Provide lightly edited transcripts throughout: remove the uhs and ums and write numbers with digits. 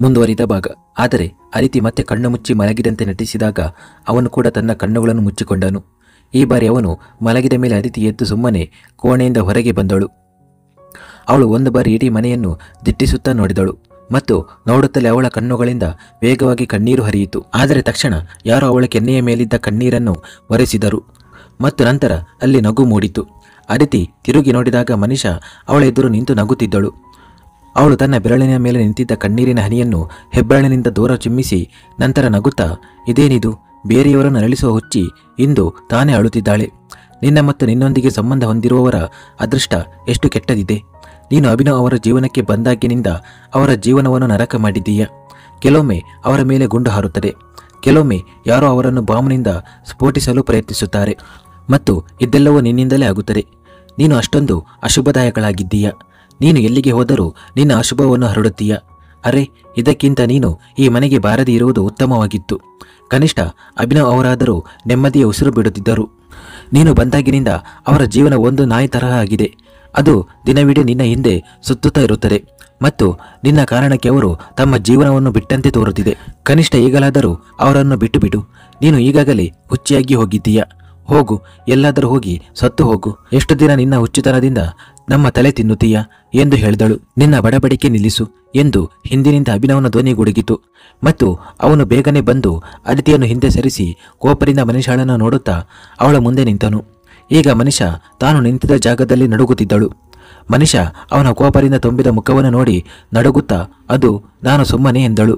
ಮುಂದುವರಿದ ಭಾಗ. ಆದರೆ ಅದಿತಿ ಮತ್ತೆ ಕಣ್ಣು ಮುಚ್ಚಿ ಮಲಗಿದಂತೆ ನಟಿಸಿದಾಗ ಅವನು ಕೂಡ ತನ್ನ ಕಣ್ಣುಗಳನ್ನು ಮುಚ್ಚಿಕೊಂಡನು. ಈ ಬಾರಿ ಅವನು ಮಲಗಿದ ಮೇಲೆ ಅದಿತಿ ಎದ್ದು ಸುಮ್ಮನೆ ಕೋಣೆಯಿಂದ ಹೊರಗೆ ಬಂದಳು. ಅವಳು ಒಂದು ಬಾರಿ ಇಡೀ ಮನೆಯನ್ನು ದಿಟ್ಟಿಸುತ್ತಾ ನೋಡಿದಳು ಮತ್ತು ನೋಡುತ್ತಲೇ ಅವಳ ಕಣ್ಣುಗಳಿಂದ ವೇಗವಾಗಿ ಕಣ್ಣೀರು ಹರಿಯಿತು. ಆದರೆ ತಕ್ಷಣ ಯಾರೋ ಅವಳ ಕೆನ್ನೆಯ ಮೇಲಿದ್ದ ಕಣ್ಣೀರನ್ನು ಒರೆಸಿದರು ಮತ್ತು ನಂತರ ಅಲ್ಲಿ ನಗು ಮೂಡಿತು. ಅದಿತಿ ತಿರುಗಿ ನೋಡಿದಾಗ ಮನುಷ್ಯ ಅವಳ ಎದುರು ನಿಂತು ನಗುತ್ತಿದ್ದಳು. ಅವಳು ತನ್ನ ಬೆರಳಿನ ಮೇಲೆ ನಿಂತಿದ್ದ ಕಣ್ಣೀರಿನ ಹನಿಯನ್ನು ಹೆಬ್ಬೆರಳಿನಿಂದ ದೂರ ಚಿಮ್ಮಿಸಿ ನಂತರ ನಗುತ್ತಾ, ಇದೇನಿದು, ಬೇರೆಯವರನ್ನು ನರಳಿಸುವ ಹುಚ್ಚಿ ಇಂದು ತಾನೇ ಅಳುತ್ತಿದ್ದಾಳೆ. ನಿನ್ನ ಮತ್ತು ನಿನ್ನೊಂದಿಗೆ ಸಂಬಂಧ ಹೊಂದಿರುವವರ ಅದೃಷ್ಟ ಎಷ್ಟು ಕೆಟ್ಟದಿದೆ. ನೀನು ಅಭಿನವ್ ಅವರ ಜೀವನಕ್ಕೆ ಬಂದಾಗಿನಿಂದ ಅವರ ಜೀವನವನ್ನು ನರಕ ಮಾಡಿದ್ದೀಯ. ಕೆಲವೊಮ್ಮೆ ಅವರ ಮೇಲೆ ಗುಂಡು ಹಾರುತ್ತದೆ, ಕೆಲವೊಮ್ಮೆ ಯಾರೋ ಅವರನ್ನು ಬಾಂಬ್ನಿಂದ ಸ್ಫೋಟಿಸಲು ಪ್ರಯತ್ನಿಸುತ್ತಾರೆ ಮತ್ತು ಇದೆಲ್ಲವೂ ನಿನ್ನಿಂದಲೇ ಆಗುತ್ತದೆ. ನೀನು ಅಷ್ಟೊಂದು ಅಶುಭದಾಯಕಳಾಗಿದ್ದೀಯ. ನೀನು ಎಲ್ಲಿಗೆ ಹೋದರೂ ನಿನ್ನ ಅಶುಭವನ್ನು ಹರಡುತ್ತೀಯ. ಅರೆ, ಇದಕ್ಕಿಂತ ನೀನು ಈ ಮನೆಗೆ ಬಾರದೇ ಇರುವುದು ಉತ್ತಮವಾಗಿತ್ತು. ಕನಿಷ್ಠ ಅಭಿನವ್ ಅವರಾದರೂ ನೆಮ್ಮದಿಯ ಉಸಿರು ಬಿಡುತ್ತಿದ್ದರು. ನೀನು ಬಂದಾಗಿನಿಂದ ಅವರ ಜೀವನ ಒಂದು ನಾಯಿ ತರಹ ಆಗಿದೆ. ಅದು ದಿನವಿಡೀ ನಿನ್ನ ಹಿಂದೆ ಸುತ್ತುತ್ತಾ ಇರುತ್ತದೆ ಮತ್ತು ನಿನ್ನ ಕಾರಣಕ್ಕೆ ಅವರು ತಮ್ಮ ಜೀವನವನ್ನು ಬಿಟ್ಟಂತೆ ತೋರುತ್ತಿದೆ. ಕನಿಷ್ಠ ಈಗಲಾದರೂ ಅವರನ್ನು ಬಿಟ್ಟು ಬಿಡು. ನೀನು ಈಗಾಗಲೇ ಹುಚ್ಚಿಯಾಗಿ ಹೋಗಿದ್ದೀಯ. ಹೋಗು, ಎಲ್ಲಾದರೂ ಹೋಗಿ ಸತ್ತು ಹೋಗು. ಎಷ್ಟು ದಿನ ನಿನ್ನ ಹುಚ್ಚುತನದಿಂದ ನಮ್ಮ ತಲೆ ತಿನ್ನುತ್ತೀಯ ಎಂದು ಹೇಳಿದಳು. ನಿನ್ನ ಬಡಬಡಿಕೆ ನಿಲ್ಲಿಸು ಎಂದು ಹಿಂದಿನಿಂದ ಅಭಿನವನ ಧ್ವನಿ ಗುಡುಗಿತು ಮತ್ತು ಅವನು ಬೇಗನೆ ಬಂದು ಅದಿತಿಯನ್ನು ಹಿಂದೆ ಸರಿಸಿ ಕೋಪದಿಂದ ಮನುಷ್ಯಳನ್ನು ನೋಡುತ್ತಾ ಅವಳ ಮುಂದೆ ನಿಂತನು. ಈಗ ಮನುಷ್ಯ ತಾನು ನಿಂತಿದ್ದ ಜಾಗದಲ್ಲಿ ನಡುಗುತ್ತಿದ್ದಳು. ಮನುಷ್ಯ ಅವನ ಕೋಪದಿಂದ ತುಂಬಿದ ಮುಖವನ್ನು ನೋಡಿ ನಡುಗುತ್ತಾ, ಅದು ನಾನು ಸುಮ್ಮನೆ ಎಂದಳು.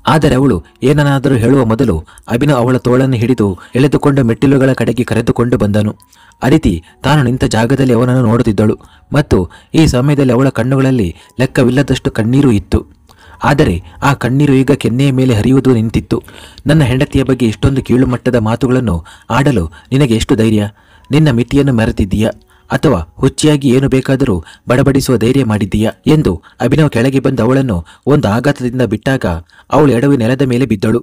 ಆದರೆ ಅವಳು ಏನನ್ನಾದರೂ ಹೇಳುವ ಮೊದಲು ಅಭಿನವ್ ಅವಳ ತೋಳನ್ನು ಹಿಡಿದು ಎಳೆದುಕೊಂಡು ಮೆಟ್ಟಿಲುಗಳ ಕಡೆಗೆ ಕರೆದುಕೊಂಡು ಬಂದನು. ಅದಿತಿ ತಾನು ನಿಂತ ಜಾಗದಲ್ಲಿ ಅವನನ್ನು ನೋಡುತ್ತಿದ್ದಳು ಮತ್ತು ಈ ಸಮಯದಲ್ಲಿ ಅವಳ ಕಣ್ಣುಗಳಲ್ಲಿ ಲೆಕ್ಕವಿಲ್ಲದಷ್ಟು ಕಣ್ಣೀರು ಇತ್ತು. ಆದರೆ ಆ ಕಣ್ಣೀರು ಈಗ ಕೆನ್ನೆಯ ಮೇಲೆ ಹರಿಯುವುದು ನಿಂತಿತ್ತು. ನನ್ನ ಹೆಂಡತಿಯ ಬಗ್ಗೆ ಇಷ್ಟೊಂದು ಕೀಳುಮಟ್ಟದ ಮಾತುಗಳನ್ನು ಆಡಲು ನಿನಗೆ ಎಷ್ಟು ಧೈರ್ಯ? ನಿನ್ನ ಮಿತಿಯನ್ನು ಮೆರೆತಿದ್ದೀಯಾ ಅಥವಾ ಹುಚ್ಚಿಯಾಗಿ ಏನು ಬೇಕಾದರೂ ಬಡಬಡಿಸುವ ಧೈರ್ಯ ಮಾಡಿದ್ದೀಯಾ ಎಂದು ಅಭಿನವ್ ಕೆಳಗೆ ಬಂದು ಅವಳನ್ನು ಒಂದು ಆಘಾತದಿಂದ ಬಿಟ್ಟಾಗ ಅವಳು ಎಡವಿ ನೆಲದ ಮೇಲೆ ಬಿದ್ದಳು.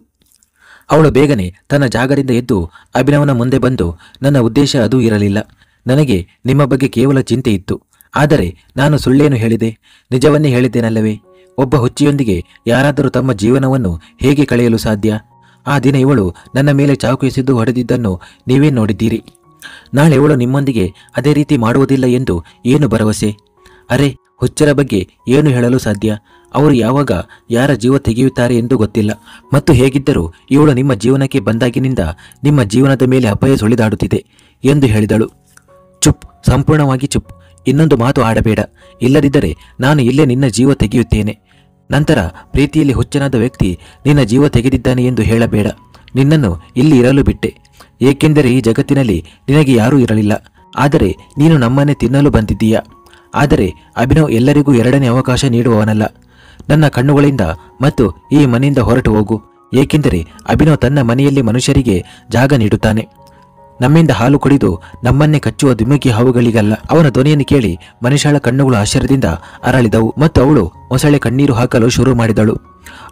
ಅವಳು ಬೇಗನೆ ತನ್ನ ಜಾಗದಿಂದ ಎದ್ದು ಅಭಿನವನ ಮುಂದೆ ಬಂದು, ನನ್ನ ಉದ್ದೇಶ ಅದು ಇರಲಿಲ್ಲ. ನನಗೆ ನಿಮ್ಮ ಬಗ್ಗೆ ಕೇವಲ ಚಿಂತೆ ಇತ್ತು. ಆದರೆ ನಾನು ಸುಳ್ಳೇನು ಹೇಳಿದೆ? ನಿಜವನ್ನೇ ಹೇಳಿದ್ದೇನಲ್ಲವೇ? ಒಬ್ಬ ಹುಚ್ಚಿಯೊಂದಿಗೆ ಯಾರಾದರೂ ತಮ್ಮ ಜೀವನವನ್ನು ಹೇಗೆ ಕಳೆಯಲು ಸಾಧ್ಯ? ಆ ದಿನ ಇವಳು ನನ್ನ ಮೇಲೆ ಚಾಕು ಎಸೆದು ಹೊಡೆದಿದ್ದನ್ನು ನೀವೇ ನೋಡಿದ್ದೀರಿ. ನಾಳೆ ಇವಳು ನಿಮ್ಮೊಂದಿಗೆ ಅದೇ ರೀತಿ ಮಾಡುವುದಿಲ್ಲ ಎಂದು ಏನು ಭರವಸೆ? ಅರೆ, ಹುಚ್ಚರ ಬಗ್ಗೆ ಏನು ಹೇಳಲು ಸಾಧ್ಯ? ಅವರು ಯಾವಾಗ ಯಾರ ಜೀವ ತೆಗೆಯುತ್ತಾರೆ ಎಂದು ಗೊತ್ತಿಲ್ಲ. ಮತ್ತು ಹೇಗಿದ್ದರೂ ಇವಳು ನಿಮ್ಮ ಜೀವನಕ್ಕೆ ಬಂದಾಗಿನಿಂದ ನಿಮ್ಮ ಜೀವನದ ಮೇಲೆ ಅಪಾಯ ಸುಳಿದಾಡುತ್ತಿದೆ ಎಂದು ಹೇಳಿದಳು. ಚುಪ್, ಸಂಪೂರ್ಣವಾಗಿ ಚುಪ್. ಇನ್ನೊಂದು ಮಾತು ಆಡಬೇಡ. ಇಲ್ಲದಿದ್ದರೆ ನಾನು ಇಲ್ಲೇ ನಿನ್ನ ಜೀವ ತೆಗೆಯುತ್ತೇನೆ. ನಂತರ ಪ್ರೀತಿಯಲ್ಲಿ ಹುಚ್ಚನಾದ ವ್ಯಕ್ತಿ ನಿನ್ನ ಜೀವ ತೆಗೆದಿದ್ದಾನೆ ಎಂದು ಹೇಳಬೇಡ. ನಿನ್ನನ್ನು ಇಲ್ಲಿ ಇರಲು ಬಿಟ್ಟೆ, ಏಕೆಂದರೆ ಈ ಜಗತ್ತಿನಲ್ಲಿ ನಿನಗೆ ಯಾರೂ ಇರಲಿಲ್ಲ. ಆದರೆ ನೀನು ನಮ್ಮನ್ನೇ ತಿನ್ನಲು ಬಂದಿದ್ದೀಯ. ಆದರೆ ಅಭಿನವ್ ಎಲ್ಲರಿಗೂ ಎರಡನೇ ಅವಕಾಶ ನೀಡುವವನಲ್ಲ. ನನ್ನ ಕಣ್ಣುಗಳಿಂದ ಮತ್ತು ಈ ಮನೆಯಿಂದ ಹೊರಟು ಹೋಗು, ಏಕೆಂದರೆ ಅಭಿನವ್ ತನ್ನ ಮನೆಯಲ್ಲಿ ಮನುಷ್ಯರಿಗೆ ಜಾಗ ನೀಡುತ್ತಾನೆ. ನಮ್ಮಿಂದ ಹಾಲು ಕುಡಿದು ನಮ್ಮನ್ನೇ ಕಚ್ಚುವ ದುಮುಕಿ ಹಾವುಗಳಿಗಲ್ಲ. ಅವನ ಧ್ವನಿಯನ್ನು ಕೇಳಿ ಮನುಷ್ಯಳ ಕಣ್ಣುಗಳು ಆಶ್ಚರ್ಯದಿಂದ ಅರಳಿದವು ಮತ್ತು ಅವಳು ಮೊಸಳೆ ಕಣ್ಣೀರು ಹಾಕಲು ಶುರು ಮಾಡಿದಳು.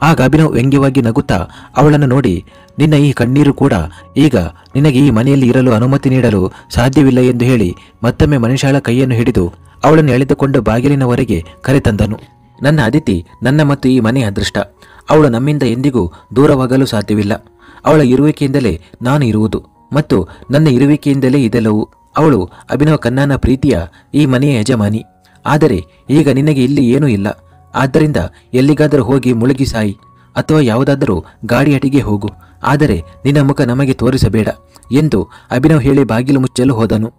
ಆಗ ಅಭಿನವ್ ವ್ಯಂಗ್ಯವಾಗಿ ನಗುತ್ತಾ ಅವಳನ್ನು ನೋಡಿ, ನಿನ್ನ ಈ ಕಣ್ಣೀರು ಕೂಡ ಈಗ ನಿನಗೆ ಈ ಮನೆಯಲ್ಲಿ ಇರಲು ಅನುಮತಿ ನೀಡಲು ಸಾಧ್ಯವಿಲ್ಲ ಎಂದು ಹೇಳಿ ಮತ್ತೊಮ್ಮೆ ಮನುಷ್ಯಳ ಕೈಯನ್ನು ಹಿಡಿದು ಅವಳನ್ನು ಎಳೆದುಕೊಂಡು ಬಾಗಿಲಿನವರೆಗೆ ಕರೆತಂದನು. ನನ್ನ ಅದಿತಿ ನನ್ನ ಮತ್ತು ಈ ಮನೆಯ ಅದೃಷ್ಟ. ಅವಳು ನಮ್ಮಿಂದ ಎಂದಿಗೂ ದೂರವಾಗಲು ಸಾಧ್ಯವಿಲ್ಲ. ಅವಳ ಇರುವಿಕೆಯಿಂದಲೇ ನಾನು ಇರುವುದು ಮತ್ತು ನನ್ನ ಇರುವಿಕೆಯಿಂದಲೇ ಇದೆಲ್ಲವೂ. ಅವಳು ಅಭಿನವ್ ಖನ್ನಾನ ಪ್ರೀತಿಯ ಈ ಮನೆಯ ಯಜಮಾನಿ. ಆದರೆ ಈಗ ನಿನಗೆ ಇಲ್ಲಿ ಏನೂ ಇಲ್ಲ. ಆದ್ದರಿಂದ ಎಲ್ಲಿಗಾದರೂ ಹೋಗಿ ಮುಳುಗಿ ಸಾಯಿ ಅಥವಾ ಯಾವುದಾದರೂ ಗಾಡಿ ಅಟಿಗೆ ಹೋಗು. ಆದರೆ ನಿನ್ನ ಮುಖ ನಮಗೆ ತೋರಿಸಬೇಡ ಎಂದು ಅಭಿನವ್ ಹೇಳಿ ಬಾಗಿಲು ಮುಚ್ಚಲು ಹೋದನು.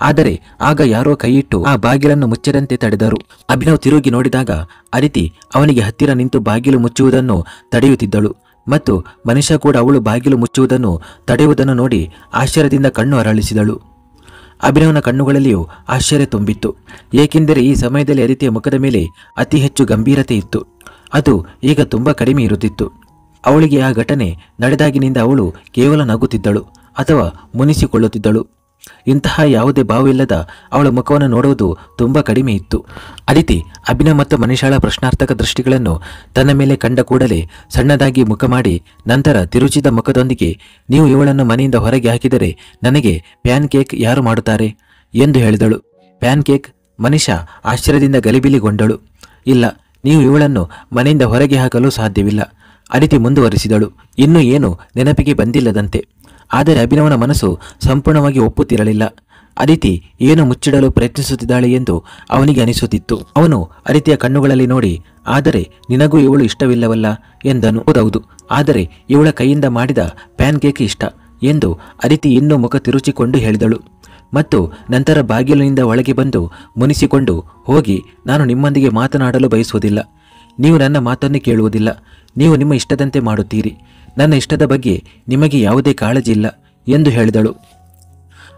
ಆದರೆ ಆಗ ಯಾರೋ ಕೈಯಿಟ್ಟು ಆ ಬಾಗಿಲನ್ನು ಮುಚ್ಚದಂತೆ ತಡೆದರು. ಅಭಿನವ್ ತಿರುಗಿ ನೋಡಿದಾಗ ಅದಿತಿ ಅವನಿಗೆ ಹತ್ತಿರ ನಿಂತು ಬಾಗಿಲು ಮುಚ್ಚುವುದನ್ನು ತಡೆಯುತ್ತಿದ್ದಳು ಮತ್ತು ಮನುಷ್ಯ ಕೂಡ ಅವಳು ಬಾಗಿಲು ಮುಚ್ಚುವುದನ್ನು ತಡೆಯುವುದನ್ನು ನೋಡಿ ಆಶ್ಚರ್ಯದಿಂದ ಕಣ್ಣು ಅರಳಿಸಿದಳು. ಅಭಿನವನ ಕಣ್ಣುಗಳಲ್ಲಿಯೂ ಆಶ್ಚರ್ಯ ತುಂಬಿತ್ತು, ಏಕೆಂದರೆ ಈ ಸಮಯದಲ್ಲಿ ಅದಿತಿಯ ಮುಖದ ಮೇಲೆ ಅತಿ ಹೆಚ್ಚು ಗಂಭೀರತೆ ಇತ್ತು. ಅದು ಈಗ ತುಂಬ ಕಡಿಮೆ ಇರುತ್ತಿತ್ತು. ಅವಳಿಗೆ ಆ ಘಟನೆ ನಡೆದಾಗಿನಿಂದ ಅವಳು ಕೇವಲ ನಗುತ್ತಿದ್ದಳು ಅಥವಾ ಮುನಿಸಿಕೊಳ್ಳುತ್ತಿದ್ದಳು. ಇಂತಹ ಯಾವುದೇ ಭಾವವಿಲ್ಲದ ಅವಳ ಮುಖವನ್ನು ನೋಡುವುದು ತುಂಬ ಕಡಿಮೆ ಇತ್ತು. ಅದಿತಿ ಅಭಿನವ್ ಮತ್ತು ಮನುಷ್ಯಳ ಪ್ರಶ್ನಾರ್ಥಕ ದೃಷ್ಟಿಗಳನ್ನು ತನ್ನ ಮೇಲೆ ಕಂಡ ಕೂಡಲೇ ಸಣ್ಣದಾಗಿ ಮುಖ ಮಾಡಿ ನಂತರ ತಿರುಚಿದ ಮುಖದೊಂದಿಗೆ, ನೀವು ಇವಳನ್ನು ಮನೆಯಿಂದ ಹೊರಗೆ ಹಾಕಿದರೆ ನನಗೆ ಪ್ಯಾನ್ ಕೇಕ್ ಯಾರು ಮಾಡುತ್ತಾರೆ ಎಂದು ಹೇಳಿದಳು. PAN cake? ಮನುಷ್ಯ ಆಶ್ಚರ್ಯದಿಂದ ಗಲಿಬಿಲಿಗೊಂಡಳು. ಇಲ್ಲ, ನೀವು ಇವಳನ್ನು ಮನೆಯಿಂದ ಹೊರಗೆ ಹಾಕಲು ಸಾಧ್ಯವಿಲ್ಲ. ಅದಿತಿ ಮುಂದುವರಿಸಿದಳು. ಇನ್ನೂ ಏನು ನೆನಪಿಗೆ ಬಂದಿಲ್ಲದಂತೆ. ಆದರೆ ಅಭಿನವನ ಮನಸ್ಸು ಸಂಪೂರ್ಣವಾಗಿ ಒಪ್ಪುತ್ತಿರಲಿಲ್ಲ. ಅದಿತಿ ಏನು ಮುಚ್ಚಿಡಲು ಪ್ರಯತ್ನಿಸುತ್ತಿದ್ದಾಳೆ ಎಂದು ಅವನಿಗೆ ಅನಿಸುತ್ತಿತ್ತು. ಅವನು ಅದಿತಿಯ ಕಣ್ಣುಗಳಲ್ಲಿ ನೋಡಿ, ಆದರೆ ನಿನಗೂ ಇವಳು ಇಷ್ಟವಿಲ್ಲವಲ್ಲ ಎಂದನು. ಹೌದೌದು, ಆದರೆ ಇವಳ ಕೈಯಿಂದ ಮಾಡಿದ ಪ್ಯಾನ್ ಕೇಕ್ ಇಷ್ಟ ಎಂದು ಅದಿತಿ ಇನ್ನೂ ಮುಖ ತಿರುಚಿಕೊಂಡು ಹೇಳಿದಳು. ಮತ್ತು ನಂತರ ಬಾಗಿಲಿನಿಂದ ಒಳಗೆ ಬಂದು ಮುನಿಸಿಕೊಂಡು, ಹೋಗಿ, ನಾನು ನಿಮ್ಮೊಂದಿಗೆ ಮಾತನಾಡಲು ಬಯಸುವುದಿಲ್ಲ. ನೀವು ನನ್ನ ಮಾತನ್ನು ಕೇಳುವುದಿಲ್ಲ. ನೀವು ನಿಮ್ಮ ಇಷ್ಟದಂತೆ ಮಾಡುತ್ತೀರಿ. ನನ್ನ ಇಷ್ಟದ ಬಗ್ಗೆ ನಿಮಗೆ ಯಾವುದೇ ಕಾಳಜಿ ಇಲ್ಲ ಎಂದು ಹೇಳಿದಳು.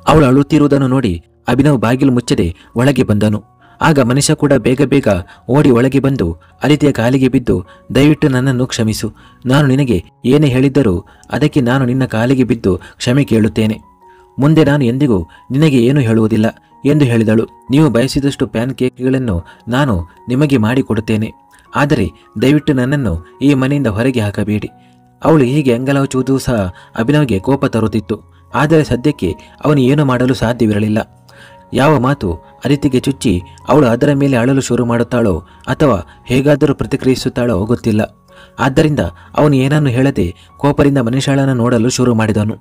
ಅವಳು ಅಳುತ್ತಿರುವುದನ್ನು ನೋಡಿ ಅಭಿನವ್ ಬಾಗಿಲು ಮುಚ್ಚದೆ ಒಳಗೆ ಬಂದನು. ಆಗ ಮನುಷ್ಯ ಕೂಡ ಬೇಗ ಬೇಗ ಓಡಿ ಒಳಗೆ ಬಂದು ಅದಿತಿಯ ಕಾಲಿಗೆ ಬಿದ್ದು, ದಯವಿಟ್ಟು ನನ್ನನ್ನು ಕ್ಷಮಿಸು. ನಾನು ನಿನಗೆ ಏನೇ ಹೇಳಿದ್ದರೂ ಅದಕ್ಕೆ ನಾನು ನಿನ್ನ ಕಾಲಿಗೆ ಬಿದ್ದು ಕ್ಷಮೆ ಕೇಳುತ್ತೇನೆ. ಮುಂದೆ ನಾನು ಎಂದಿಗೂ ನಿನಗೆ ಏನು ಹೇಳುವುದಿಲ್ಲ ಎಂದು ಹೇಳಿದಳು. ನೀವು ಬಯಸಿದಷ್ಟು ಪ್ಯಾನ್ ಕೇಕ್ಗಳನ್ನು ನಾನು ನಿಮಗೆ ಮಾಡಿಕೊಡುತ್ತೇನೆ. ಆದರೆ ದಯವಿಟ್ಟು ನನ್ನನ್ನು ಈ ಮನೆಯಿಂದ ಹೊರಗೆ ಹಾಕಬೇಡಿ. ಅವಳು ಹೀಗೆ ಅಂಗಲಾಚುವುದು ಸಹ ಅಭಿನವ್ಗೆ ಕೋಪ ತರುತ್ತಿತ್ತು. ಆದರೆ ಸದ್ಯಕ್ಕೆ ಅವನು ಏನು ಮಾಡಲು ಸಾಧ್ಯವಿರಲಿಲ್ಲ. ಯಾವ ಮಾತು ಅದಿತಿಗೆ ಚುಚ್ಚಿ ಅವಳು ಅದರ ಮೇಲೆ ಅಳಲು ಶುರು ಮಾಡುತ್ತಾಳೋ ಅಥವಾ ಹೇಗಾದರೂ ಪ್ರತಿಕ್ರಿಯಿಸುತ್ತಾಳೋ ಗೊತ್ತಿಲ್ಲ. ಆದ್ದರಿಂದ ಅವನು ಏನನ್ನು ಹೇಳದೆ ಕೋಪದಿಂದ ಮನುಷ್ಯಳನ್ನು ನೋಡಲು ಶುರು ಮಾಡಿದನು.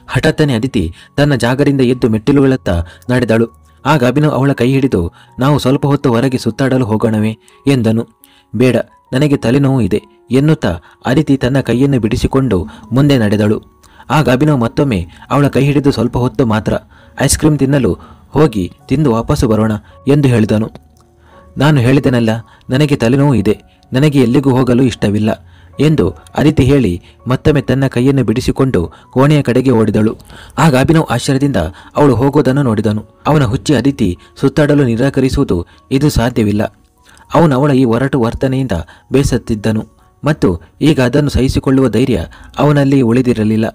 ಹಠಾತ್ತನೆ ಅದಿತಿ ತನ್ನ ಜಾಗದಿಂದ ಎದ್ದು ಮೆಟ್ಟಿಲುಗಳತ್ತ ನಡೆದಳು. ಆಗ ಅಭಿನವ್ ಅವಳ ಕೈ ಹಿಡಿದು, ನಾವು ಸ್ವಲ್ಪ ಹೊತ್ತು ಹೊರಗೆ ಸುತ್ತಾಡಲು ಹೋಗೋಣವೇ ಎಂದನು. ಬೇಡ, ನನಗೆ ತಲೆನೋವು ಇದೆ ಎನ್ನುತ್ತಾ ಅದಿತಿ ತನ್ನ ಕೈಯನ್ನು ಬಿಡಿಸಿಕೊಂಡು ಮುಂದೆ ನಡೆದಳು. ಆಗ ಅಭಿನವ್ ಮತ್ತೊಮ್ಮೆ ಅವಳ ಕೈ ಹಿಡಿದು, ಸ್ವಲ್ಪ ಹೊತ್ತು ಮಾತ್ರ, ಐಸ್ ಕ್ರೀಮ್ ತಿನ್ನಲು ಹೋಗಿ ತಿಂದು ವಾಪಸ್ಸು ಬರೋಣ ಎಂದು ಹೇಳಿದನು. ನಾನು ಹೇಳಿದೆನಲ್ಲ, ನನಗೆ ತಲೆನೋವು ಇದೆ, ನನಗೆ ಎಲ್ಲಿಗೂ ಹೋಗಲು ಇಷ್ಟವಿಲ್ಲ ಎಂದು ಅದಿತಿ ಹೇಳಿ ಮತ್ತೊಮ್ಮೆ ತನ್ನ ಕೈಯನ್ನು ಬಿಡಿಸಿಕೊಂಡು ಕೋಣೆಯ ಕಡೆಗೆ ಓಡಿದಳು. ಆಗ ಅಭಿನವ್ ಆಶ್ಚರ್ಯದಿಂದ ಅವಳು ಹೋಗೋದನ್ನು ನೋಡಿದನು. ಅವನ ಹುಚ್ಚಿ ಅದಿತಿ ಸುತ್ತಾಡಲು ನಿರಾಕರಿಸುವುದು ಇದು ಸಾಧ್ಯವಿಲ್ಲ. ಅವನು ಅವಳ ಈ ಒರಟು ವರ್ತನೆಯಿಂದ ಬೇಸತ್ತಿದ್ದನು ಮತ್ತು ಈಗ ಅದನ್ನು ಸಹಿಸಿಕೊಳ್ಳುವ ಧೈರ್ಯ ಅವನಲ್ಲಿ ಉಳಿದಿರಲಿಲ್ಲ.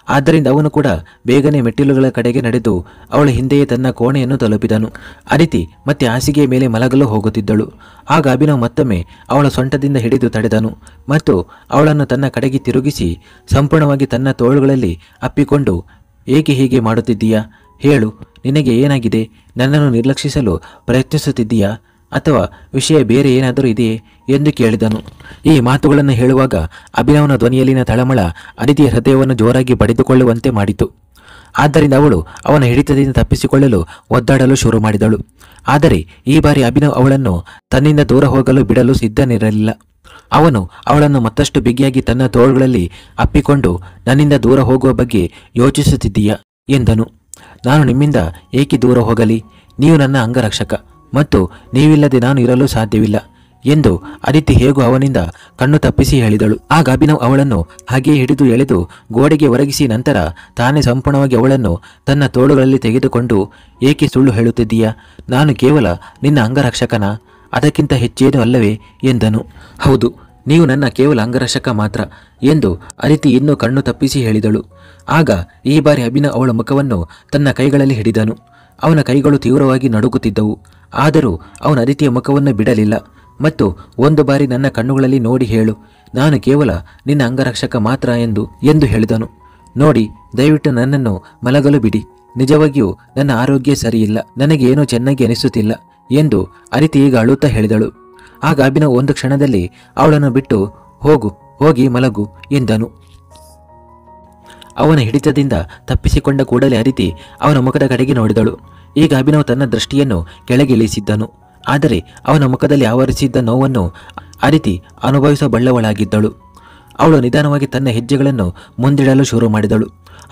ಆದ್ದರಿಂದ ಅವನು ಕೂಡ ಬೇಗನೆ ಮೆಟ್ಟಿಲುಗಳ ಕಡೆಗೆ ನಡೆದು ಅವಳ ಹಿಂದೆಯೇ ತನ್ನ ಕೋಣೆಯನ್ನು ತಲುಪಿದನು. ಅದಿತಿ ಮತ್ತೆ ಹಾಸಿಗೆಯ ಮೇಲೆ ಮಲಗಲು ಹೋಗುತ್ತಿದ್ದಳು. ಆಗ ಅಭಿನವ್ ಮತ್ತೊಮ್ಮೆ ಅವಳ ಸೊಂಟದಿಂದ ಹಿಡಿದು ತಡೆದನು ಮತ್ತು ಅವಳನ್ನು ತನ್ನ ಕಡೆಗೆ ತಿರುಗಿಸಿ ಸಂಪೂರ್ಣವಾಗಿ ತನ್ನ ತೋಳುಗಳಲ್ಲಿ ಅಪ್ಪಿಕೊಂಡು, ಏಕೆ ಹೀಗೆ ಮಾಡುತ್ತಿದ್ದೀಯಾ? ಹೇಳು, ನಿನಗೆ ಏನಾಗಿದೆ? ನನ್ನನ್ನು ನಿರ್ಲಕ್ಷಿಸಲು ಪ್ರಯತ್ನಿಸುತ್ತಿದ್ದೀಯಾ ಅಥವಾ ವಿಷಯ ಬೇರೆ ಏನಾದರೂ ಇದೆಯೇ ಎಂದು ಕೇಳಿದನು. ಈ ಮಾತುಗಳನ್ನು ಹೇಳುವಾಗ ಅಭಿನವನ ಧ್ವನಿಯಲ್ಲಿನ ತಳಮಳ ಅದಿತಿಯ ಹೃದಯವನ್ನು ಜೋರಾಗಿ ಬಡಿದುಕೊಳ್ಳುವಂತೆ ಮಾಡಿತು. ಆದ್ದರಿಂದ ಅವಳು ಅವನ ಹಿಡಿತದಿಂದ ತಪ್ಪಿಸಿಕೊಳ್ಳಲು ಒದ್ದಾಡಲು ಶುರು ಮಾಡಿದಳು. ಆದರೆ ಈ ಬಾರಿ ಅಭಿನವ್ ಅವಳನ್ನು ತನ್ನಿಂದ ದೂರ ಹೋಗಲು ಬಿಡಲು ಸಿದ್ಧನಿರಲಿಲ್ಲ. ಅವನು ಅವಳನ್ನು ಮತ್ತಷ್ಟು ಬಿಗಿಯಾಗಿ ತನ್ನ ತೋಳುಗಳಲ್ಲಿ ಅಪ್ಪಿಕೊಂಡು, ನನ್ನಿಂದ ದೂರ ಹೋಗುವ ಬಗ್ಗೆ ಯೋಚಿಸುತ್ತಿದ್ದೀಯಾ ಎಂದನು. ನಾನು ನಿಮ್ಮಿಂದ ಏಕೆ ದೂರ ಹೋಗಲಿ? ನೀವು ನನ್ನ ಅಂಗರಕ್ಷಕ ಮತ್ತು ನೀವಿಲ್ಲದೆ ನಾನು ಇರಲು ಸಾಧ್ಯವಿಲ್ಲ ಎಂದು ಅದಿತಿ ಹೇಗೂ ಅವನಿಂದ ಕಣ್ಣು ತಪ್ಪಿಸಿ ಹೇಳಿದಳು. ಆಗ ಅಭಿನವ್ ಅವಳನ್ನು ಹಾಗೆಯೇ ಹಿಡಿದು ಎಳೆದು ಗೋಡೆಗೆ ಒರಗಿಸಿ ನಂತರ ತಾನೇ ಸಂಪೂರ್ಣವಾಗಿ ಅವಳನ್ನು ತನ್ನ ತೋಳುಗಳಲ್ಲಿ ತೆಗೆದುಕೊಂಡು, ಏಕೆ ಸುಳ್ಳು ಹೇಳುತ್ತಿದ್ದೀಯಾ? ನಾನು ಕೇವಲ ನಿನ್ನ ಅಂಗರಕ್ಷಕನ, ಅದಕ್ಕಿಂತ ಹೆಚ್ಚೇನೂ ಅಲ್ಲವೇ ಎಂದನು. ಹೌದು, ನೀವು ನನ್ನ ಕೇವಲ ಅಂಗರಕ್ಷಕ ಮಾತ್ರ ಎಂದು ಅದಿತಿ ಇನ್ನೂ ಕಣ್ಣು ತಪ್ಪಿಸಿ ಹೇಳಿದಳು. ಆಗ ಈ ಬಾರಿ ಅಭಿನವ್ ಅವಳ ಮುಖವನ್ನು ತನ್ನ ಕೈಗಳಲ್ಲಿ ಹಿಡಿದನು. ಅವನ ಕೈಗಳು ತೀವ್ರವಾಗಿ ನಡುಗುತ್ತಿದ್ದವು. ಆದರೂ ಅವನ ಅದಿತಿಯ ಮುಖವನ್ನು ಬಿಡಲಿಲ್ಲ ಮತ್ತು ಒಂದು ಬಾರಿ ನನ್ನ ಕಣ್ಣುಗಳಲ್ಲಿ ನೋಡಿ ಹೇಳು, ನಾನು ಕೇವಲ ನಿನ್ನ ಅಂಗರಕ್ಷಕ ಮಾತ್ರ ಎಂದು ಹೇಳಿದನು. ನೋಡಿ, ದಯವಿಟ್ಟು ನನ್ನನ್ನು ಮಲಗಲು ಬಿಡಿ. ನಿಜವಾಗಿಯೂ ನನ್ನ ಆರೋಗ್ಯ ಸರಿಯಿಲ್ಲ, ನನಗೆ ಏನೂ ಚೆನ್ನಾಗಿ ಅನಿಸುತ್ತಿಲ್ಲ ಎಂದು ಅದಿತಿ ಈಗ ಅಳುತ್ತಾ ಹೇಳಿದಳು. ಆಗ ಅಭಿನವ್ ಒಂದು ಕ್ಷಣದಲ್ಲಿ ಅವಳನ್ನು ಬಿಟ್ಟು, ಹೋಗಿ ಮಲಗು ಎಂದನು. ಅವನ ಹಿಡಿತದಿಂದ ತಪ್ಪಿಸಿಕೊಂಡ ಕೂಡಲೇ ಅದಿತಿ ಅವನ ಮುಖದ ಕಡೆಗೆ ನೋಡಿದಳು. ಈಗ ಅಭಿನವ್ ತನ್ನ ದೃಷ್ಟಿಯನ್ನು ಕೆಳಗಿಳಿಸಿದ್ದನು. ಆದರೆ ಅವನ ಮುಖದಲ್ಲಿ ಆವರಿಸಿದ್ದ ನೋವನ್ನು ಅದಿತಿ ಅನುಭವಿಸಬಲ್ಲವಳಾಗಿದ್ದಳು. ಅವಳು ನಿಧಾನವಾಗಿ ತನ್ನ ಹೆಜ್ಜೆಗಳನ್ನು ಮುಂದಿಡಲು ಶುರು ಮಾಡಿದಳು.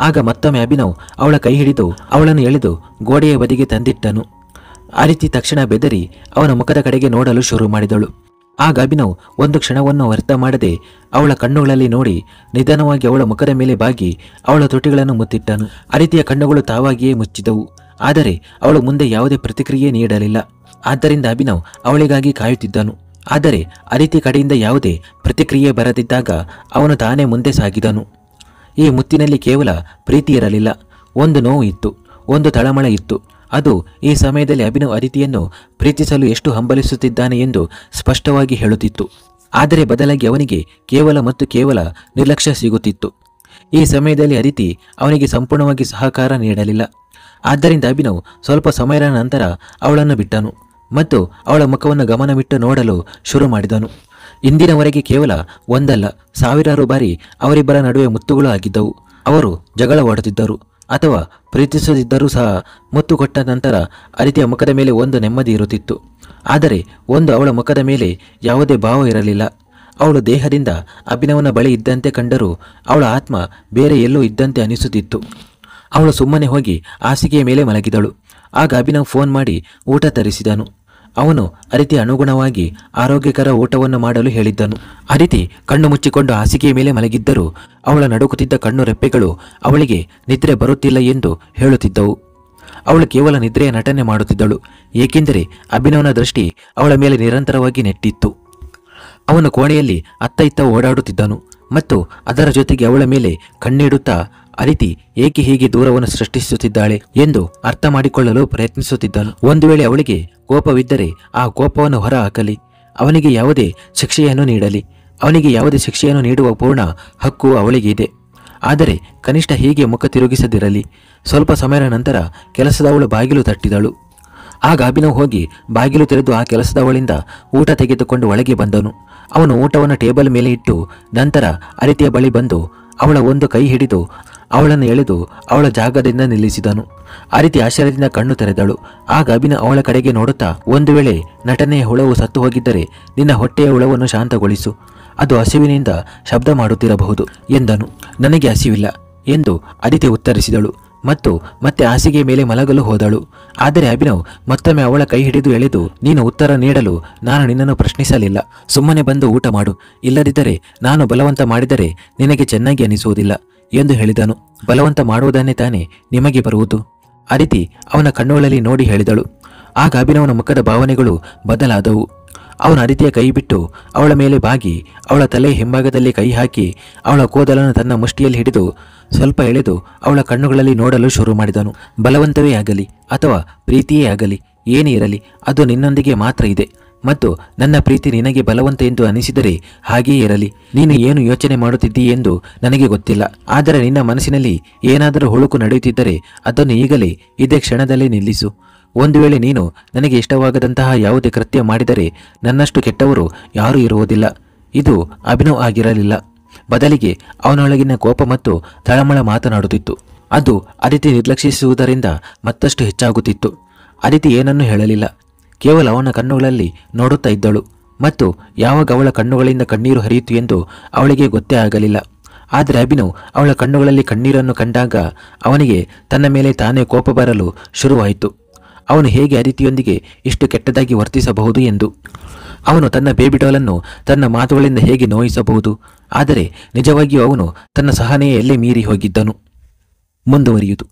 ಆಗ ಮತ್ತೊಮ್ಮೆ ಅಭಿನವ್ ಅವಳ ಕೈ ಹಿಡಿದು ಅವಳನ್ನು ಎಳೆದು ಗೋಡೆಯ ಬದಿಗೆ ತಂದಿಟ್ಟನು. ಅದಿತಿ ತಕ್ಷಣ ಬೆದರಿ ಅವನ ಮುಖದ ಕಡೆಗೆ ನೋಡಲು ಶುರು ಮಾಡಿದಳು. ಆಗ ಅಭಿನವ್ ಒಂದು ಕ್ಷಣವನ್ನು ವ್ಯರ್ಥ ಮಾಡದೆ ಅವಳ ಕಣ್ಣುಗಳಲ್ಲಿ ನೋಡಿ ನಿಧಾನವಾಗಿ ಅವಳ ಮುಖದ ಮೇಲೆ ಬಾಗಿ ಅವಳ ತುಟಿಗಳನ್ನು ಮುತ್ತಿಟ್ಟನು. ಅದಿತಿಯ ಕಣ್ಣುಗಳು ತಾವಾಗಿಯೇ ಮುಚ್ಚಿದವು. ಆದರೆ ಅವಳು ಮುಂದೆ ಯಾವುದೇ ಪ್ರತಿಕ್ರಿಯೆ ನೀಡಲಿಲ್ಲ. ಆದ್ದರಿಂದ ಅಭಿನವ್ ಅವಳಿಗಾಗಿ ಕಾಯುತ್ತಿದ್ದನು. ಆದರೆ ಅದಿತಿ ಕಡೆಯಿಂದ ಯಾವುದೇ ಪ್ರತಿಕ್ರಿಯೆ ಬರದಿದ್ದಾಗ ಅವನು ತಾನೇ ಮುಂದೆ ಸಾಗಿದನು. ಈ ಮುತ್ತಿನಲ್ಲಿ ಕೇವಲ ಪ್ರೀತಿ ಇರಲಿಲ್ಲ, ಒಂದು ನೋವು ಇತ್ತು, ಒಂದು ತಳಮಳ ಇತ್ತು. ಅದು ಈ ಸಮಯದಲ್ಲಿ ಅಭಿನವ್ ಅದಿತಿಯನ್ನು ಪ್ರೀತಿಸಲು ಎಷ್ಟು ಹಂಬಲಿಸುತ್ತಿದ್ದಾನೆ ಎಂದು ಸ್ಪಷ್ಟವಾಗಿ ಹೇಳುತ್ತಿತ್ತು. ಆದರೆ ಬದಲಾಗಿ ಅವನಿಗೆ ಕೇವಲ ಮತ್ತು ಕೇವಲ ನಿರ್ಲಕ್ಷ್ಯ ಸಿಗುತ್ತಿತ್ತು. ಈ ಸಮಯದಲ್ಲಿ ಅದಿತಿ ಅವನಿಗೆ ಸಂಪೂರ್ಣವಾಗಿ ಸಹಕಾರ ನೀಡಲಿಲ್ಲ. ಆದ್ದರಿಂದ ಅಭಿನವ್ ಸ್ವಲ್ಪ ಸಮಯದ ನಂತರ ಅವಳನ್ನು ಬಿಟ್ಟನು ಮತ್ತು ಅವಳ ಮುಖವನ್ನು ಗಮನವಿಟ್ಟು ನೋಡಲು ಶುರು ಮಾಡಿದನು. ಇಂದಿನವರೆಗೆ ಕೇವಲ ಒಂದಲ್ಲ ಸಾವಿರಾರು ಬಾರಿ ಅವರಿಬ್ಬರ ನಡುವೆ ಮುತ್ತುಗಳು ಆಗಿದ್ದವು. ಅವರು ಜಗಳವಾಡುತ್ತಿದ್ದರು ಅಥವಾ ಪ್ರೀತಿಸುತ್ತಿದ್ದರೂ ಸಹ ಮುತ್ತು ಕೊಟ್ಟ ನಂತರ ಅದಿತಿಯ ಮುಖದ ಮೇಲೆ ಒಂದು ನೆಮ್ಮದಿ ಇರುತ್ತಿತ್ತು. ಆದರೆ ಒಂದು ಅವಳ ಮುಖದ ಮೇಲೆ ಯಾವುದೇ ಭಾವ ಇರಲಿಲ್ಲ. ಅವಳು ದೇಹದಿಂದ ಅಭಿನವನ ಬಳಿ ಇದ್ದಂತೆ ಕಂಡರೂ ಅವಳ ಆತ್ಮ ಬೇರೆ ಎಲ್ಲೋ ಇದ್ದಂತೆ ಅನಿಸುತ್ತಿತ್ತು. ಅವಳು ಸುಮ್ಮನೆ ಹೋಗಿ ಹಾಸಿಗೆಯ ಮೇಲೆ ಮಲಗಿದಳು. ಆಗ ಅಭಿನವ್ ಫೋನ್ ಮಾಡಿ ಊಟ ತರಿಸಿದನು. ಅವನು ಅದಿತಿ ಅನುಗುಣವಾಗಿ ಆರೋಗ್ಯಕರ ಊಟವನ್ನು ಮಾಡಲು ಹೇಳಿದ್ದನು. ಅದಿತಿ ಕಣ್ಣು ಮುಚ್ಚಿಕೊಂಡು ಹಾಸಿಗೆಯ ಮೇಲೆ ಮಲಗಿದ್ದರೂ ಅವಳ ನಡುಕುತ್ತಿದ್ದ ಕಣ್ಣು ರೆಪ್ಪೆಗಳು ಅವಳಿಗೆ ನಿದ್ರೆ ಬರುತ್ತಿಲ್ಲ ಎಂದು ಹೇಳುತ್ತಿದ್ದವು. ಅವಳು ಕೇವಲ ನಿದ್ರೆಯ ನಟನೆ ಮಾಡುತ್ತಿದ್ದಳು, ಏಕೆಂದರೆ ಅಭಿನವನ ದೃಷ್ಟಿ ಅವಳ ಮೇಲೆ ನಿರಂತರವಾಗಿ ನೆಟ್ಟಿತ್ತು. ಅವನು ಕೋಣೆಯಲ್ಲಿ ಅತ್ತ ಇತ್ತ ಓಡಾಡುತ್ತಿದ್ದನು ಮತ್ತು ಅದರ ಜೊತೆಗೆ ಅವಳ ಮೇಲೆ ಕಣ್ಣಿಡುತ್ತಾ ಅದಿತಿ ಏಕೆ ಹೀಗೆ ದೂರವನ್ನು ಸೃಷ್ಟಿಸುತ್ತಿದ್ದಾಳೆ ಎಂದು ಅರ್ಥ ಮಾಡಿಕೊಳ್ಳಲು ಪ್ರಯತ್ನಿಸುತ್ತಿದ್ದನು. ಒಂದು ವೇಳೆ ಅವಳಿಗೆ ಕೋಪವಿದ್ದರೆ ಆ ಕೋಪವನ್ನು ಹೊರ ಹಾಕಲಿ, ಅವನಿಗೆ ಯಾವುದೇ ಶಿಕ್ಷೆಯನ್ನು ನೀಡಲಿ. ಅವನಿಗೆ ಯಾವುದೇ ಶಿಕ್ಷೆಯನ್ನು ನೀಡುವ ಪೂರ್ಣ ಹಕ್ಕು ಅವಳಿಗೆ ಇದೆ. ಆದರೆ ಕನಿಷ್ಠ ಹೀಗೆ ಮುಖ ತಿರುಗಿಸದಿರಲಿ. ಸ್ವಲ್ಪ ಸಮಯದ ನಂತರ ಕೆಲಸದವಳು ಬಾಗಿಲು ತಟ್ಟಿದಳು. ಆಗ ಅಭಿನವ್ ಹೋಗಿ ಬಾಗಿಲು ತೆರೆದು ಆ ಕೆಲಸದವಳಿಂದ ಊಟ ತೆಗೆದುಕೊಂಡು ಒಳಗೆ ಬಂದನು. ಅವನು ಊಟವನ್ನು ಟೇಬಲ್ ಮೇಲೆ ಇಟ್ಟು ನಂತರ ಅದಿತಿಯ ಬಳಿ ಬಂದು ಅವಳ ಒಂದು ಕೈ ಹಿಡಿದು ಅವಳನ್ನು ಎಳೆದು ಅವಳ ಜಾಗದಿಂದ ನಿಲ್ಲಿಸಿದನು. ಅದಿತಿ ಆಶ್ಚರ್ಯದಿಂದ ಕಣ್ಣು ತೆರೆದಳು. ಆಗ ಅಭಿನವ್ ಅವಳ ಕಡೆಗೆ ನೋಡುತ್ತಾ, ಒಂದು ವೇಳೆ ನಟನೆಯ ಹುಳವು ಸತ್ತು ಹೋಗಿದ್ದರೆ ನಿನ್ನ ಹೊಟ್ಟೆಯ ಹುಳವನ್ನು ಶಾಂತಗೊಳಿಸು, ಅದು ಹಸಿವಿನಿಂದ ಶಬ್ದ ಮಾಡುತ್ತಿರಬಹುದು ಎಂದನು. ನನಗೆ ಹಸಿವಿಲ್ಲ ಎಂದು ಅದಿತಿ ಉತ್ತರಿಸಿದಳು ಮತ್ತು ಮತ್ತೆ ಹಾಸಿಗೆಯ ಮೇಲೆ ಮಲಗಲು ಹೋದಳು. ಆದರೆ ಅಭಿನವ್ ಮತ್ತೊಮ್ಮೆ ಅವಳ ಕೈ ಹಿಡಿದು ಎಳೆದು, ನೀನು ಉತ್ತರ ನೀಡಲು ನಾನು ನಿನ್ನನ್ನು ಪ್ರಶ್ನಿಸಲಿಲ್ಲ, ಸುಮ್ಮನೆ ಬಂದು ಊಟ ಮಾಡು, ಇಲ್ಲದಿದ್ದರೆ ನಾನು ಬಲವಂತ ಮಾಡಿದರೆ ನಿನಗೆ ಚೆನ್ನಾಗಿ ಅನಿಸುವುದಿಲ್ಲ ಎಂದು ಹೇಳಿದನು. ಬಲವಂತ ಮಾಡುವುದನ್ನೇ ತಾನೇ ನಿಮಗೆ ಬರುವುದು, ಅದಿತಿ ಅವನ ಕಣ್ಣುಗಳಲ್ಲಿ ನೋಡಿ ಹೇಳಿದಳು. ಆಗ ಅಭಿನವನ ಮುಖದ ಭಾವನೆಗಳು ಬದಲಾದವು. ಅವನು ಅದಿತಿಯ ಕೈ ಬಿಟ್ಟು ಅವಳ ಮೇಲೆ ಬಾಗಿ ಅವಳ ತಲೆ ಹಿಂಭಾಗದಲ್ಲಿ ಕೈ ಹಾಕಿ ಅವಳ ಕೂದಲನ್ನು ತನ್ನ ಮುಷ್ಟಿಯಲ್ಲಿ ಹಿಡಿದು ಸ್ವಲ್ಪ ಎಳೆದು ಅವಳ ಕಣ್ಣುಗಳಲ್ಲಿ ನೋಡಲು ಶುರು ಮಾಡಿದನು. ಬಲವಂತವೇ ಆಗಲಿ ಅಥವಾ ಪ್ರೀತಿಯೇ ಆಗಲಿ, ಏನೇ ಇರಲಿ, ಅದು ನಿನ್ನೊಂದಿಗೆ ಮಾತ್ರ ಇದೆ ಮತ್ತು ನನ್ನ ಪ್ರೀತಿ ನಿನಗೆ ಬಲವಂತ ಎಂದು ಅನಿಸಿದರೆ ಹಾಗೆಯೇ ಇರಲಿ. ನೀನು ಏನು ಯೋಚನೆ ಮಾಡುತ್ತಿದ್ದೀ ಎಂದು ನನಗೆ ಗೊತ್ತಿಲ್ಲ, ಆದರೆ ನಿನ್ನ ಮನಸ್ಸಿನಲ್ಲಿ ಏನಾದರೂ ಹುಳುಕು ನಡೆಯುತ್ತಿದ್ದರೆ ಅದನ್ನು ಈಗಲೇ ಇದೇ ಕ್ಷಣದಲ್ಲಿ ನಿಲ್ಲಿಸು. ಒಂದು ವೇಳೆ ನೀನು ನನಗೆ ಇಷ್ಟವಾಗದಂತಹ ಯಾವುದೇ ಕೃತ್ಯ ಮಾಡಿದರೆ ನನ್ನಷ್ಟು ಕೆಟ್ಟವರು ಯಾರೂ ಇರುವುದಿಲ್ಲ. ಇದು ಅಭಿನವ್ ಆಗಿರಲಿಲ್ಲ. ಬದಲಿಗೆ ಅವನೊಳಗಿನ ಕೋಪ ಮತ್ತು ತಳಮಳ ಮಾತನಾಡುತ್ತಿತ್ತು. ಅದು ಅದಿತಿ ನಿರ್ಲಕ್ಷಿಸುವುದರಿಂದ ಮತ್ತಷ್ಟು ಹೆಚ್ಚಾಗುತ್ತಿತ್ತು. ಅದಿತಿ ಏನನ್ನೂ ಹೇಳಲಿಲ್ಲ, ಕೇವಲ ಅವನ ಕಣ್ಣುಗಳಲ್ಲಿ ನೋಡುತ್ತಾ ಇದ್ದಳು ಮತ್ತು ಯಾವಾಗ ಅವಳ ಕಣ್ಣುಗಳಿಂದ ಕಣ್ಣೀರು ಹರಿಯಿತು ಎಂದು ಅವಳಿಗೆ ಗೊತ್ತೇ ಆಗಲಿಲ್ಲ. ಆದರೆ ಅಭಿನವ್ ಅವಳ ಕಣ್ಣುಗಳಲ್ಲಿ ಕಣ್ಣೀರನ್ನು ಕಂಡಾಗ ಅವನಿಗೆ ತನ್ನ ಮೇಲೆ ತಾನೇ ಕೋಪ ಬರಲು ಶುರುವಾಯಿತು. ಅವನು ಹೇಗೆ ಅದಿತಿಯೊಂದಿಗೆ ಇಷ್ಟು ಕೆಟ್ಟದಾಗಿ ವರ್ತಿಸಬಹುದು ಎಂದು. ಅವನು ತನ್ನ ಬೇಬಿ ಡಾಲನ್ನು ತನ್ನ ಮಾತುಗಳಿಂದ ಹೇಗೆ ನೋಯಿಸಬಹುದು. ಆದರೆ ನಿಜವಾಗಿಯೂ ಅವನು ತನ್ನ ಸಹನೆಯ ಎಲ್ಲೇ ಮೀರಿ ಹೋಗಿದ್ದನು. ಮುಂದುವರಿಯುವುದು.